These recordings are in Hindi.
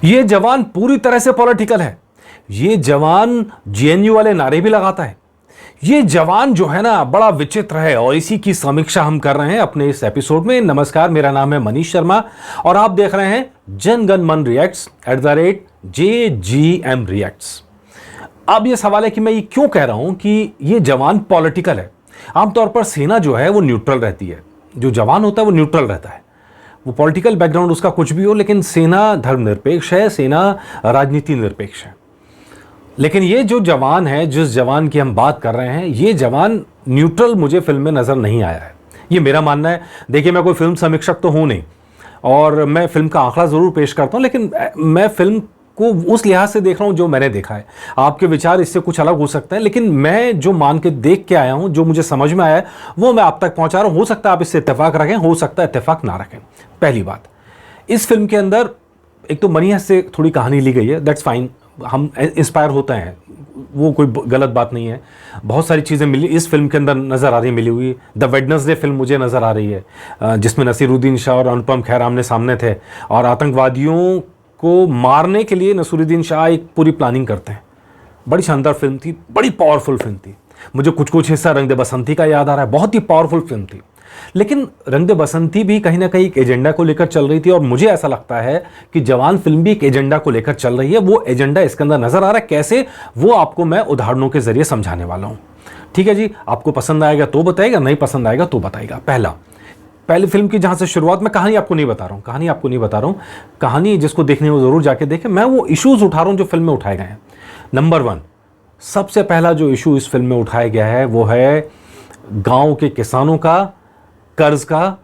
ये जवान पूरी तरह से पॉलिटिकल है। ये जवान जेएनयू वाले नारे भी लगाता है। ये जवान जो है ना बड़ा विचित्र है, और इसी की समीक्षा हम कर रहे हैं अपने इस एपिसोड में। नमस्कार, मेरा नाम है मनीष शर्मा और आप देख रहे हैं जन गण मन रिएक्ट्स @JGM रिएक्ट्स। अब ये सवाल है कि मैं ये क्यों कह रहा हूं कि ये जवान पॉलिटिकल है। आमतौर पर सेना जो है वो न्यूट्रल रहती है, जो जवान होता है वो न्यूट्रल रहता है, वो पॉलिटिकल बैकग्राउंड उसका कुछ भी हो, लेकिन सेना धर्मनिरपेक्ष है, सेना राजनीति निरपेक्ष है। लेकिन ये जो जवान है, जिस जवान की हम बात कर रहे हैं, ये जवान न्यूट्रल मुझे फिल्म में नजर नहीं आया है। ये मेरा मानना है। देखिए, मैं कोई फिल्म समीक्षक तो हूं नहीं और मैं फिल्म का आंकड़ा जरूर पेश करता हूं, लेकिन मैं फिल्म को उस लिहाज से देख रहा हूं जो मैंने देखा है। आपके विचार इससे कुछ अलग हो सकते हैं, लेकिन मैं जो मान के देख के आया हूं, जो मुझे समझ में आया है, वो मैं आप तक पहुंचा रहा हूं। हो सकता है आप इससे इत्तेफाक रखें, हो सकता है इत्तेफाक ना रखें। पहली बात, इस फिल्म के अंदर एक तो मनी हस्त से थोड़ी कहानी ली गई है, दैट्स फाइन, हम इंस्पायर होते हैं, वो कोई गलत बात नहीं है। बहुत सारी चीज़ें मिली इस फिल्म के अंदर नज़र आ रही, मिली हुई। द वेडनेसडे फिल्म मुझे नज़र आ रही है, जिसमें नसीरुद्दीन शाह और अनुपम खेर आमने सामने थे, और आतंकवादियों को मारने के लिए नसीरुद्दीन शाह एक पूरी प्लानिंग करते हैं। बड़ी शानदार फिल्म थी, बड़ी पावरफुल फिल्म थी। मुझे कुछ कुछ हिस्सा रंग दे बसंती का याद आ रहा है, बहुत ही पावरफुल फिल्म थी। लेकिन रंग दे बसंती भी कहीं ना कहीं एक एजेंडा को लेकर चल रही थी, और मुझे ऐसा लगता है कि जवान फिल्म भी एक एजेंडा को लेकर चल रही है। वो एजेंडा इसके अंदर नजर आ रहा है, कैसे, वो आपको मैं उदाहरणों के जरिए समझाने वाला हूं। ठीक है जी, आपको पसंद आएगा तो बताइएगा, नहीं पसंद आएगा तो बताइएगा। पहली फिल्म की जहां से शुरुआत, मैं कहानी आपको नहीं बता रहा हूं, कहानी जिसको देखने वो जरूर जाके देखें। मैं वो इश्यूज उठा रहा हूं जो फिल्म में उठाए गए हैं। नंबर 1, सबसे पहला जो इशू इस फिल्म में उठाया गया है वो है गांव के किसानों का कर्ज का।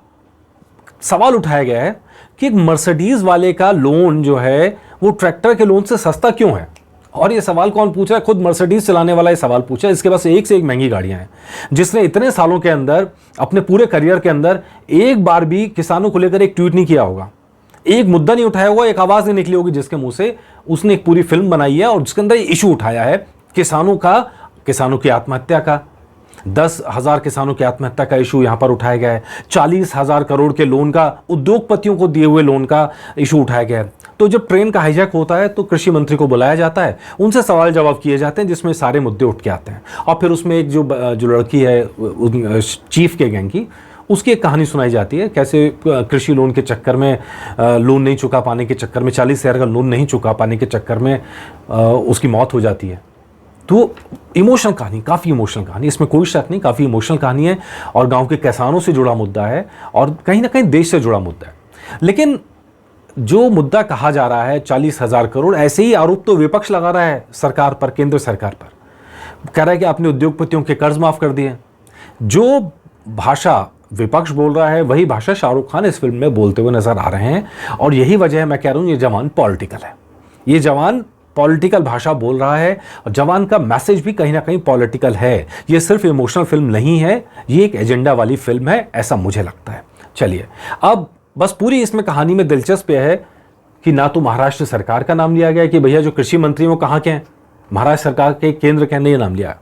सवाल उठाया गया है कि एक मर्सिडीज वाले का लोन जो है वो ट्रैक्टर के लोन से सस्ता क्यों है। और ये सवाल कौन पूछ रहा है? खुद मर्सिडीज चलाने वाला ये सवाल पूछा है। इसके पास एक से एक महंगी गाड़ियां हैं, जिसने इतने सालों के अंदर, अपने पूरे करियर के अंदर, एक बार भी किसानों को लेकर एक ट्वीट नहीं किया होगा, एक मुद्दा नहीं उठाया होगा, एक आवाज नहीं निकली होगी जिसके मुंह से। उसने एक पूरी फिल्म बनाई है और जिसके अंदर इशू उठाया है किसानों का, किसानों की आत्महत्या का। 10,000 किसानों की आत्महत्या का इशू यहां पर उठाया गया है। 40,000 करोड़ के लोन का, उद्योगपतियों को दिए हुए लोन का इशू उठाया गया है। तो जब ट्रेन का हाईजैक होता है तो कृषि मंत्री को बुलाया जाता है, उनसे सवाल जवाब किए जाते हैं, जिसमें सारे मुद्दे उठ के आते हैं। और फिर उसमें एक जो लड़की है चीफ के गैंग की, उसकी एक कहानी सुनाई जाती है, कैसे कृषि लोन के चक्कर में, लोन नहीं चुका पाने के चक्कर में, 40,000 का लोन नहीं चुका पाने के चक्कर में उसकी मौत हो जाती है। तो इमोशनल कहानी, काफ़ी इमोशनल कहानी, इसमें कोई शक नहीं, काफ़ी इमोशनल कहानी है, और गांव के किसानों से जुड़ा मुद्दा है, और कहीं ना कहीं देश से जुड़ा मुद्दा है। लेकिन जो मुद्दा कहा जा रहा है 40,000 करोड़, ऐसे ही आरोप तो विपक्ष लगा रहा है सरकार पर, केंद्र सरकार पर। कह रहा है कि आपने उद्योगपतियों के कर्ज माफ कर दिए। जो भाषा विपक्ष बोल रहा है वही भाषा शाहरुख खान इस फिल्म में बोलते हुए नजर आ रहे हैं, और यही वजह है मैं कह रहा हूं ये जवान पॉलिटिकल है। ये जवान पॉलिटिकल भाषा बोल रहा है, और जवान का मैसेज भी कहीं ना कहीं पॉलिटिकल है। ये सिर्फ इमोशनल फिल्म नहीं है, ये एक एजेंडा वाली फिल्म है, ऐसा मुझे लगता है। चलिए, अब बस पूरी इसमें कहानी में दिलचस्प है कि ना तो महाराष्ट्र सरकार का नाम लिया गया कि भैया जो कृषि मंत्री वो कहाँ के हैं, महाराष्ट्र सरकार के, केंद्र के ने नाम लिया,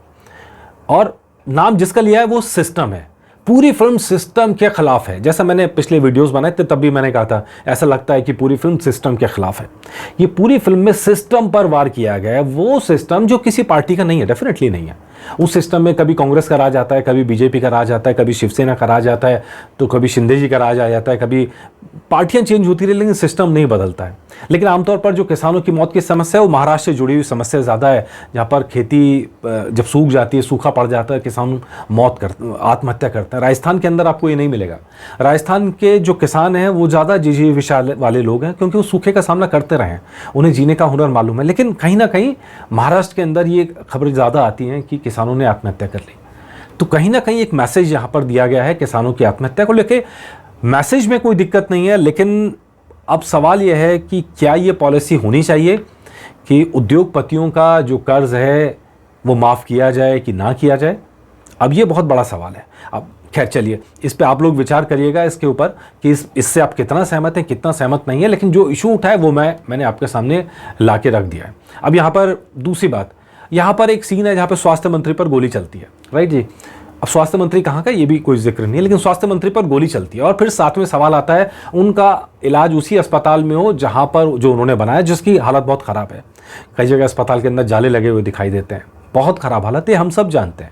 और नाम जिसका लिया है वो सिस्टम है। पूरी फिल्म सिस्टम के खिलाफ है। जैसा मैंने पिछले वीडियोस बनाए थे तब भी मैंने कहा था, ऐसा लगता है कि पूरी फिल्म सिस्टम के खिलाफ है। ये पूरी फिल्म में सिस्टम पर वार किया गया है, वो सिस्टम जो किसी पार्टी का नहीं है, डेफिनेटली नहीं है। उस सिस्टम में कभी कांग्रेस का राज आता है, कभी बीजेपी का राज आता है, कभी शिवसेना का राज आता है, तो कभी शिंदे जी का राज आ जाता है, कभी पार्टियां चेंज होती रही, लेकिन सिस्टम नहीं बदलता है। लेकिन आमतौर पर जो किसानों की मौत की समस्या है वो महाराष्ट्र से जुड़ी हुई समस्या ज़्यादा है, जहाँ पर खेती जब सूख जाती है, सूखा पड़ जाता है, किसान आत्महत्या करते हैं। राजस्थान के अंदर आपको ये नहीं मिलेगा। राजस्थान के जो किसान हैं वो ज़्यादा जिजीविषा वाले लोग हैं, क्योंकि वो सूखे का सामना करते रहे हैं, उन्हें जीने का हुनर मालूम है। लेकिन कहीं ना कहीं महाराष्ट्र के अंदर ये खबरें ज़्यादा आती हैं कि किसानों ने आत्महत्या कर ली। तो कहीं ना कहीं एक मैसेज यहाँ पर दिया गया है किसानों की आत्महत्या को लेकर। मैसेज में कोई दिक्कत नहीं है, लेकिन अब सवाल यह है कि क्या ये पॉलिसी होनी चाहिए कि उद्योगपतियों का जो कर्ज है वो माफ़ किया जाए कि ना किया जाए। अब ये बहुत बड़ा सवाल है। अब खैर चलिए, इस पे आप लोग विचार करिएगा इसके ऊपर कि इससे आप कितना सहमत हैं, कितना सहमत नहीं है। लेकिन जो इशू उठा है वो मैंने आपके सामने ला के रख दिया है। अब यहाँ पर दूसरी बात, यहाँ पर एक सीन है जहाँ पर स्वास्थ्य मंत्री पर गोली चलती है, राइट जी। अब स्वास्थ्य मंत्री कहाँ का ये भी कोई जिक्र नहीं है, लेकिन स्वास्थ्य मंत्री पर गोली चलती है और फिर साथ में सवाल आता है उनका इलाज उसी अस्पताल में हो जहाँ पर जो उन्होंने बनाया, जिसकी हालत बहुत ख़राब है। कई जगह अस्पताल के अंदर जाले लगे हुए दिखाई देते हैं, बहुत ख़राब हालत है, हम सब जानते हैं।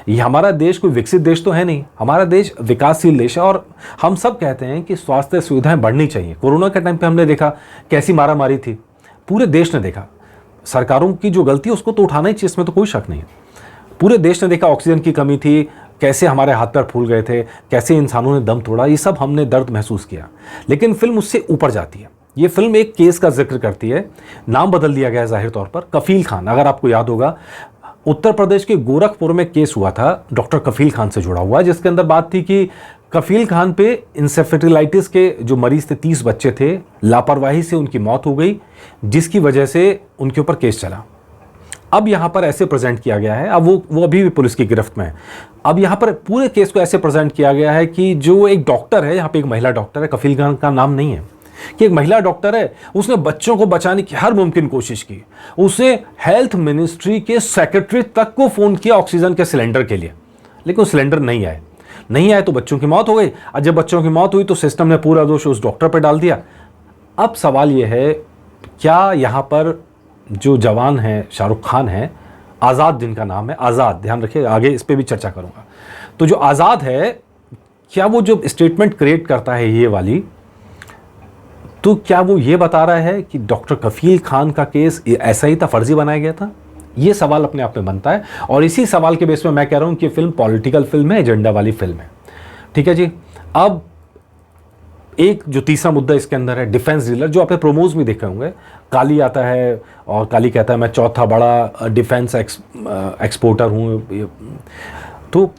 ये हमारा देश कोई विकसित देश तो है नहीं, हमारा देश विकासशील देश है और हम सब कहते हैं कि स्वास्थ्य सुविधाएं बढ़नी चाहिए। कोरोना के टाइम पे हमने देखा कैसी मारामारी थी, पूरे देश ने देखा। सरकारों की जो गलती है उसको तो उठाना ही चाहिए, इसमें तो कोई शक नहीं है। पूरे देश ने देखा ऑक्सीजन की कमी थी, कैसे हमारे हाथ पैर फूल गए थे, कैसे इंसानों ने दम तोड़ा, ये सब हमने दर्द महसूस किया। लेकिन फिल्म उससे ऊपर जाती है। ये फिल्म एक केस का जिक्र करती है, नाम बदल दिया गया है जाहिर तौर पर, कफील खान। अगर आपको याद होगा, उत्तर प्रदेश के गोरखपुर में केस हुआ था डॉक्टर कफील खान से जुड़ा हुआ, जिसके अंदर बात थी कि कफील खान पे इंसेफेलाइटिस के जो मरीज थे 30 बच्चे थे, लापरवाही से उनकी मौत हो गई, जिसकी वजह से उनके ऊपर केस चला। अब यहाँ पर ऐसे प्रेजेंट किया गया है, अब वो अभी भी पुलिस की गिरफ्त में है। अब यहाँ पर पूरे केस को ऐसे प्रेजेंट किया गया है कि जो एक डॉक्टर है, यहाँ पे एक महिला डॉक्टर है, कफील खान का नाम नहीं है, कि एक महिला डॉक्टर है, उसने बच्चों को बचाने की हर मुमकिन कोशिश की। उसने हेल्थ मिनिस्ट्री के सेक्रेटरी तक को फ़ोन किया ऑक्सीजन के सिलेंडर के लिए, लेकिन वो सिलेंडर नहीं आए तो बच्चों की मौत हो गई। और जब बच्चों की मौत हुई तो सिस्टम ने पूरा दोष उस डॉक्टर पर डाल दिया। अब सवाल ये है, क्या यहाँ पर जो जवान है शाहरुख खान है, आज़ाद जिनका नाम है, आज़ाद, ध्यान रखिए आगे इस पर भी चर्चा करूँगा, तो जो आज़ाद है, क्या वो जो स्टेटमेंट क्रिएट करता है ये वाली, तो क्या वो ये बता रहा है कि डॉक्टर कफील खान का केस ऐसा ही था, फर्जी बनाया गया था? ये सवाल अपने आप में बनता है और इसी सवाल के बेस में मैं कह रहा हूं कि फिल्म पॉलिटिकल फिल्म है, एजेंडा वाली फिल्म है। ठीक है जी। अब एक जो तीसरा मुद्दा इसके अंदर है, डिफेंस डीलर, जो आपने प्रोमोज में देखे होंगे। काली आता है और काली कहता है मैं चौथा बड़ा डिफेंस एक्सपोर्टर हूँ। तो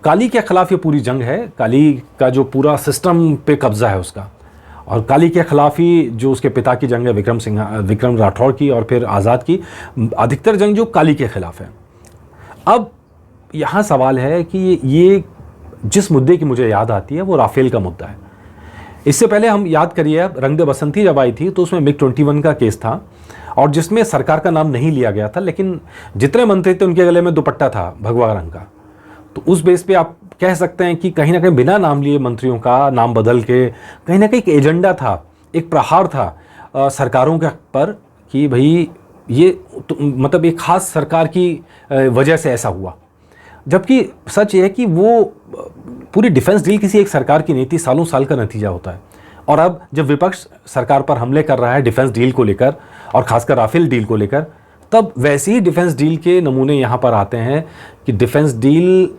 काली के खिलाफ ये पूरी जंग है, काली का जो पूरा सिस्टम पे कब्जा है उसका, और काली के खिलाफ ही जो उसके पिता की जंग है विक्रम राठौर की, और फिर आज़ाद की, अधिकतर जंग जो काली के खिलाफ है। अब यहाँ सवाल है कि ये जिस मुद्दे की मुझे याद आती है वो राफेल का मुद्दा है। इससे पहले हम याद करिए, रंग दे बसंती जब आई थी तो उसमें MiG-21 का केस था और जिसमें सरकार का नाम नहीं लिया गया था, लेकिन जितने मंत्री थे उनके गले में दुपट्टा था भगवा रंग का। तो उस बेस पे आप कह सकते हैं कि कहीं ना कहीं बिना नाम लिए मंत्रियों का नाम बदल के कहीं ना कहीं एक एजेंडा था, एक प्रहार था सरकारों के पर कि भाई ये तो, मतलब एक खास सरकार की वजह से ऐसा हुआ। जबकि सच ये है कि वो पूरी डिफेंस डील किसी एक सरकार की नीति सालों साल का नतीजा होता है। और अब जब विपक्ष सरकार पर हमले कर रहा है डिफेंस डील को लेकर और खासकर राफेल डील को लेकर, तब वैसे ही डिफेंस डील के नमूने यहाँ पर आते हैं कि डिफेंस डील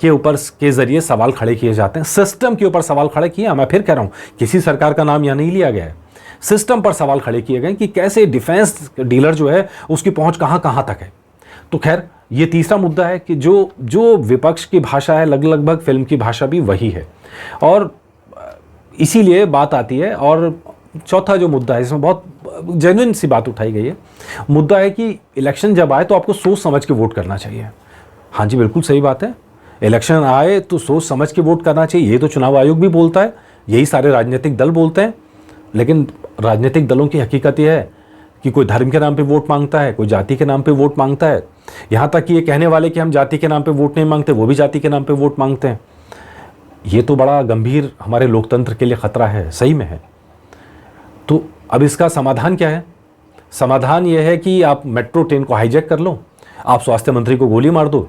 के ऊपर के जरिए सवाल खड़े किए जाते हैं, सिस्टम के ऊपर सवाल खड़े किए। मैं फिर कह रहा हूँ, किसी सरकार का नाम यहाँ नहीं लिया गया है, सिस्टम पर सवाल खड़े किए गए कि कैसे डिफेंस डीलर जो है उसकी पहुँच कहाँ कहाँ तक है। तो खैर ये तीसरा मुद्दा है कि जो विपक्ष की भाषा है लगभग फिल्म की भाषा भी वही है, और इसीलिए बात आती है। और चौथा जो मुद्दा है, इसमें बहुत जेन्युइन सी बात उठाई गई है, मुद्दा है कि इलेक्शन जब आए तो आपको सोच समझ के वोट करना चाहिए। हाँ जी, बिल्कुल सही बात है, इलेक्शन आए तो सोच समझ के वोट करना चाहिए। ये तो चुनाव आयोग भी बोलता है, यही सारे राजनीतिक दल बोलते हैं। लेकिन राजनीतिक दलों की हकीकत यह है कि कोई धर्म के नाम पे वोट मांगता है, कोई जाति के नाम पे वोट मांगता है। यहाँ तक कि ये कहने वाले कि हम जाति के नाम पे वोट नहीं मांगते, वो भी जाति के नाम पे वोट मांगते हैं। ये तो बड़ा गंभीर हमारे लोकतंत्र के लिए खतरा है, सही में है। तो अब इसका समाधान क्या है? समाधान यह है कि आप मेट्रो ट्रेन को हाईजैक कर लो, आप स्वास्थ्य मंत्री को गोली मार दो।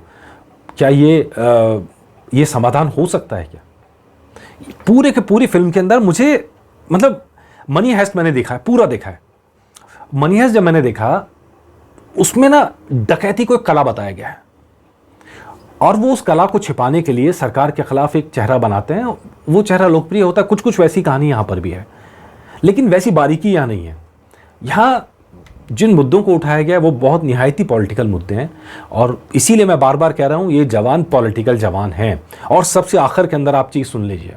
क्या ये समाधान हो सकता है क्या? पूरे के पूरी फिल्म के अंदर मुझे, मतलब मनी हेस्ट मैंने देखा है, पूरा देखा है। मनी हेस्ट जब मैंने देखा, उसमें ना डकैती को एक कला बताया गया है और वो उस कला को छिपाने के लिए सरकार के खिलाफ एक चेहरा बनाते हैं। वो चेहरा लोकप्रिय होता है। कुछ कुछ वैसी कहानी यहाँ पर भी है, लेकिन वैसी बारीकी यहाँ नहीं है। यहाँ जिन मुद्दों को उठाया गया है वो बहुत निहायती पॉलिटिकल मुद्दे हैं, और इसीलिए मैं बार बार कह रहा हूँ ये जवान पॉलिटिकल जवान हैं। और सबसे आखिर के अंदर आप चीज़ सुन लीजिए,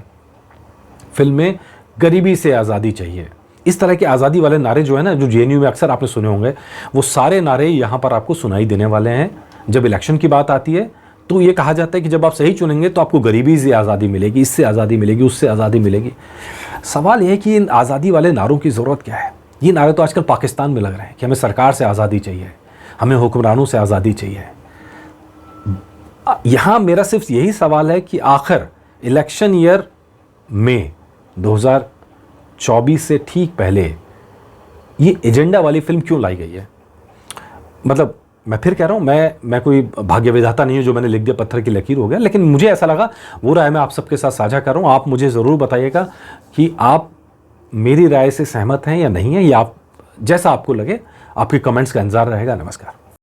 फिल्म में गरीबी से आज़ादी चाहिए, इस तरह के आज़ादी वाले नारे जो है ना, जो JNU में अक्सर आपने सुने होंगे, वो सारे नारे यहाँ पर आपको सुनाई देने वाले हैं। जब इलेक्शन की बात आती है तो ये कहा जाता है कि जब आप सही चुनेंगे तो आपको गरीबी से आज़ादी मिलेगी, इससे आज़ादी मिलेगी, उससे आज़ादी मिलेगी। सवाल ये है कि इन आज़ादी वाले नारों की ज़रूरत क्या है? ये नारे तो आजकल पाकिस्तान में लग रहे हैं कि हमें सरकार से आज़ादी चाहिए, हमें हुक्मरानों से आज़ादी चाहिए। यहाँ मेरा सिर्फ यही सवाल है कि आखिर इलेक्शन ईयर में 2024 से ठीक पहले ये एजेंडा वाली फिल्म क्यों लाई गई है? मतलब मैं फिर कह रहा हूँ, मैं कोई भाग्य विधाता नहीं हूँ जो मैंने लिख दिया पत्थर की लकीर हो गया, लेकिन मुझे ऐसा लगा, वो राय मैं आप सबके साथ साझा कर रहा हूँ। आप मुझे ज़रूर बताइएगा कि आप मेरी राय से सहमत हैं या नहीं है, या आप जैसा आपको लगे। आपके कमेंट्स का इंतजार रहेगा। नमस्कार।